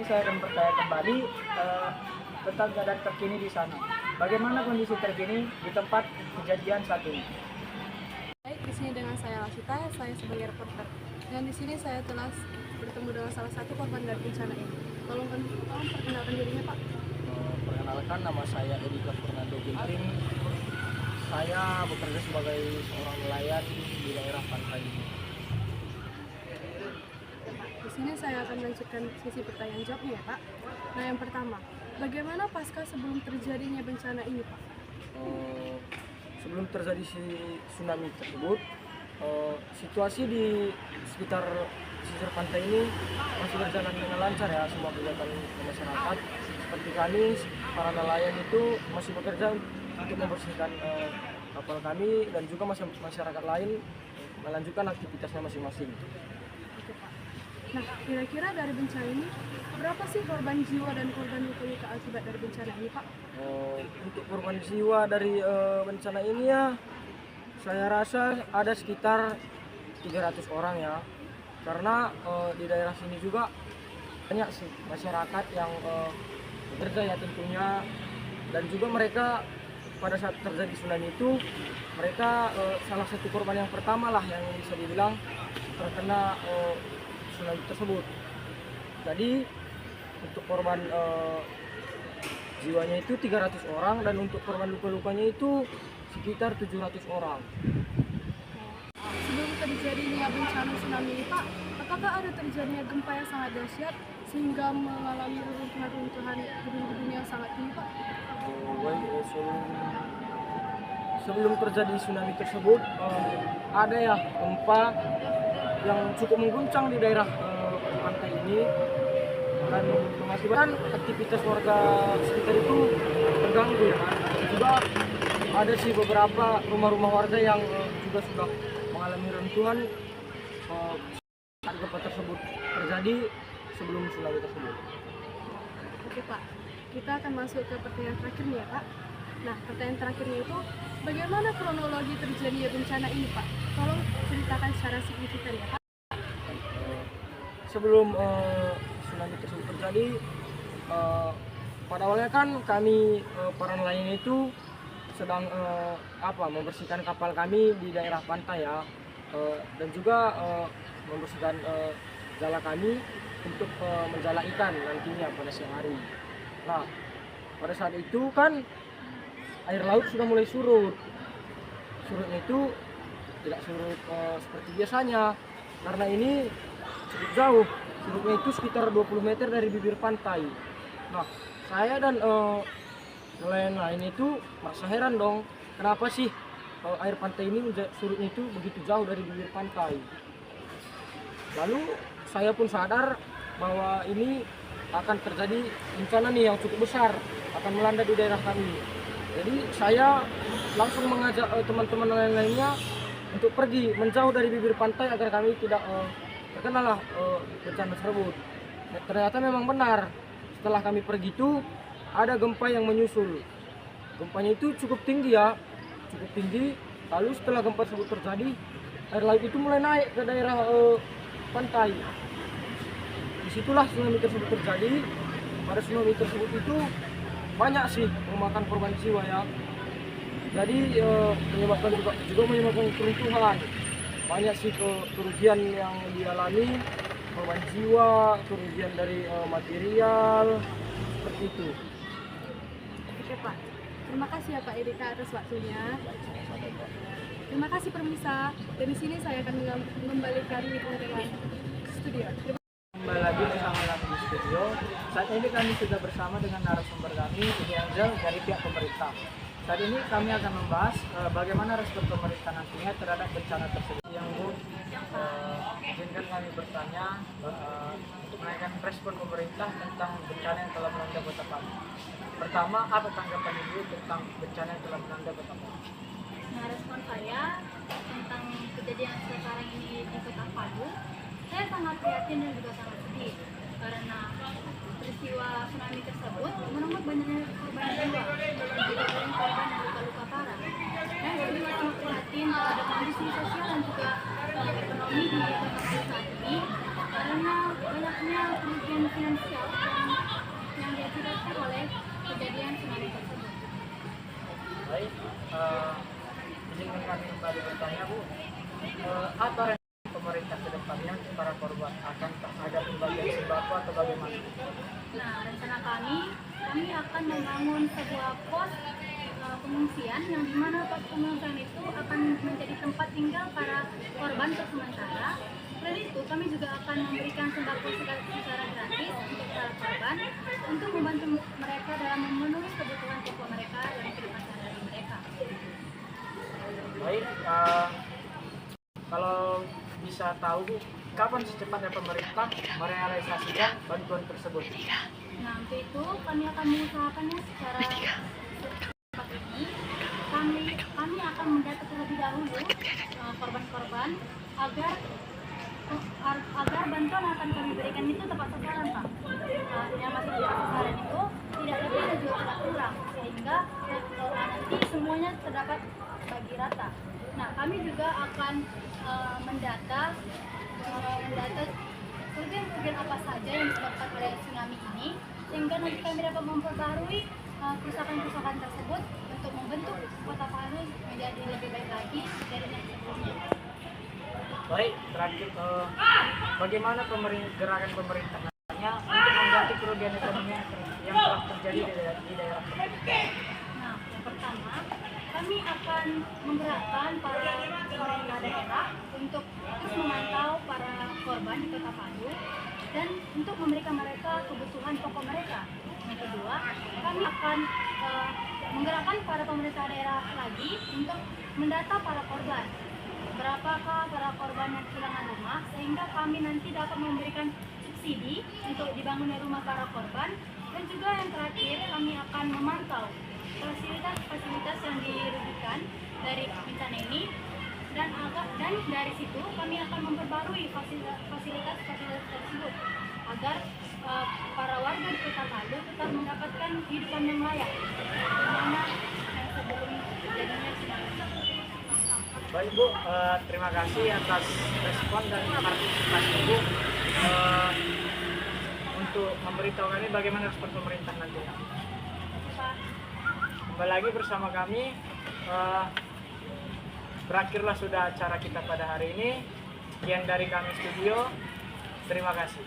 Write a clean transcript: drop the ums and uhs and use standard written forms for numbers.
saya akan bertanya kembali tentang keadaan terkini di sana. Bagaimana kondisi terkini di tempat kejadian saat ini? Baik, di sini dengan saya Lasita, saya sebagai reporter. Dan di sini saya telah bertemu dengan salah satu korban dari bencana ini. Tolong perkenalkan dirinya, Pak. Perkenalkan, nama saya Edika Fernando Ginting. Saya bekerja sebagai seorang nelayan di daerah pantai ini. Di sini saya akan melanjutkan sesi pertanyaan jawabnya ya, Pak. Nah, yang pertama, bagaimana pasca sebelum terjadinya bencana ini, Pak? Sebelum terjadi tsunami tersebut, situasi di sekitar pesisir pantai ini masih berjalan dengan lancar ya, semua kegiatan masyarakat. Seperti kami, para nelayan itu masih bekerja untuk membersihkan kapal kami, dan juga masyarakat lain melanjutkan aktivitasnya masing-masing. Oke, Pak. Nah, kira-kira dari bencana ini, berapa sih korban jiwa dan korban luka akibat dari bencana ini, Pak? Untuk korban jiwa dari bencana ini ya, saya rasa ada sekitar 300 orang ya. Karena di daerah sini juga banyak sih masyarakat yang bekerja ya tentunya, dan juga mereka pada saat terjadi tsunami itu mereka salah satu korban yang pertama lah yang bisa dibilang terkena tsunami tersebut. Jadi untuk korban jiwanya itu 300 orang, dan untuk korban luka-lukanya itu sekitar 700 orang. Sebelum terjadinya bencana tsunami ini, Pak, apakah ada terjadinya gempa yang sangat dahsyat sehingga mengalami runtuhan gedung-gedung yang sangat tinggi, Pak? Sebelum terjadi tsunami tersebut ada ya gempa yang cukup mengguncang di daerah pantai ini, dan mengakibatkan aktivitas warga sekitar itu terganggu ya. Juga ada sih beberapa rumah-rumah warga yang juga sudah mengalami runtuhan saat gempa tersebut terjadi sebelum tsunami tersebut. Oke, Pak, kita akan masuk ke pertanyaan terakhir nih ya, Pak. Nah, pertanyaan terakhirnya itu, bagaimana kronologi terjadinya bencana ini, Pak? Tolong ceritakan secara signifikan ya, Pak. Sebelum tsunami tersebut terjadi, pada awalnya kan kami para nelayan itu sedang membersihkan kapal kami di daerah pantai ya, dan juga membersihkan jala kami untuk menjala ikan nantinya pada siang hari. Nah, pada saat itu kan air laut sudah mulai surut. Surutnya itu tidak surut seperti biasanya, karena ini cukup jauh. Surutnya itu sekitar 20 meter dari bibir pantai. Nah, saya dan nelayan lain itu merasa heran dong, kenapa sih air pantai ini surutnya itu begitu jauh dari bibir pantai. Lalu saya pun sadar bahwa ini akan terjadi bencana nih yang cukup besar, akan melanda di daerah kami. Jadi saya langsung mengajak teman-teman lainnya untuk pergi menjauh dari bibir pantai agar kami tidak terkena bencana tersebut. Ternyata memang benar, setelah kami pergi itu ada gempa yang menyusul. Gempanya itu cukup tinggi ya, cukup tinggi. Lalu setelah gempa tersebut terjadi, air laut itu mulai naik ke daerah pantai. Disitulah tsunami tersebut terjadi. Pada tsunami tersebut itu banyak sih memakan korban jiwa ya. Jadi menyebabkan juga menyebabkan keruntuhan. Banyak sih kerugian yang dialami, korban jiwa, kerugian dari material, seperti itu. Oke, Pak. Terima kasih ya Pak Edika atas waktunya. Terima kasih permisa. Dan di sini saya akan mengembalikan dengan studio. Kembali lagi bersama kami di studio. Saat ini kami sudah bersama dengan narasumber kami, Ini Angel dari pihak pemerintah. Saat ini kami akan membahas bagaimana respon pemerintah nantinya terhadap bencana tersebut. Yang izinkan kami bertanya untuk menanyakan respon pemerintah tentang bencana yang telah melanda kota Palu. Pertama, apa tanggapan Ibu tentang bencana yang telah melanda kota Palu? Nah, respon saya tentang kejadian sekarang ini di Kota Palu, saya sangat prihatin dan juga sangat sedih karena peristiwa tsunami tersebut menemukan banyaknya korban jiwa dan juga banyak korban dan luka-luka parah. Dan saya juga sangat prihatin terhadap kondisi sosial dan juga ekonomi di Kota Palu saat ini karena banyaknya kerugian finansial yang yang diakibatkan oleh kejadian tsunami tersebut. Baik, izinkan kami kembali bertanya Bu, apa rencana pemerintah ke depannya untuk para korban? Akan ada pembagian sembako atau bagaimana? Nah, rencana kami akan membangun sebuah pos pengungsian yang dimana pos pengungsian itu akan menjadi tempat tinggal para korban untuk sementara. Selain itu, kami juga akan memberikan sembako secara gratis untuk para korban untuk membantu mereka dalam memenuhi kebutuhan pokok mereka dan kehidupan sehari-hari mereka. Baik, kalau bisa tahu Bu, kapan secepatnya pemerintah merealisasikan bantuan tersebut? Nah, untuk itu kami akan mengusahakannya secara cepat ini. Kami akan mendata terlebih dahulu korban-korban agar bantuan yang akan kami berikan itu tepat sasaran, Pak. Yang masih tepat sasaran itu tidak lebih dan juga tidak kurang, sehingga nanti semuanya terdapat bagi rata. Nah, kami juga akan mendata kerugian apa saja yang disebabkan oleh tsunami ini, sehingga nanti kami dapat memperbarui kerusakan-kerusakan tersebut untuk membentuk Kota Palu menjadi lebih baik lagi dari yang sebelumnya. Baik, terakhir, bagaimana gerakan pemerintah nantinya untuk mengganti kerugian ekonomi yang telah terjadi di daerah tersebut? Nah, yang pertama, kami akan menggerakkan para pemerintah daerah untuk terus memantau para korban di Kota Palu dan untuk memberikan mereka kebutuhan pokok mereka. Yang kedua, kami akan menggerakkan para pemerintah daerah lagi untuk mendata para korban. Berapakah para korban yang kehilangan rumah, sehingga kami nanti dapat memberikan subsidi untuk dibangunnya rumah para korban. Dan juga yang terakhir, kami akan memantau fasilitas yang dirugikan dari bencana ini, dan dari situ kami akan memperbarui fasilitas tersebut agar para warga di Kota Palu tetap mendapatkan kehidupan yang layak, mana yang sebelum terjadinya tsunami. Baik Bu, terima kasih atas respon dan partisipasi Bu untuk memberitahu kami bagaimana respon pemerintah nantinya. Kembali lagi bersama kami, berakhirlah sudah acara kita pada hari ini. Sekian dari kami studio, terima kasih.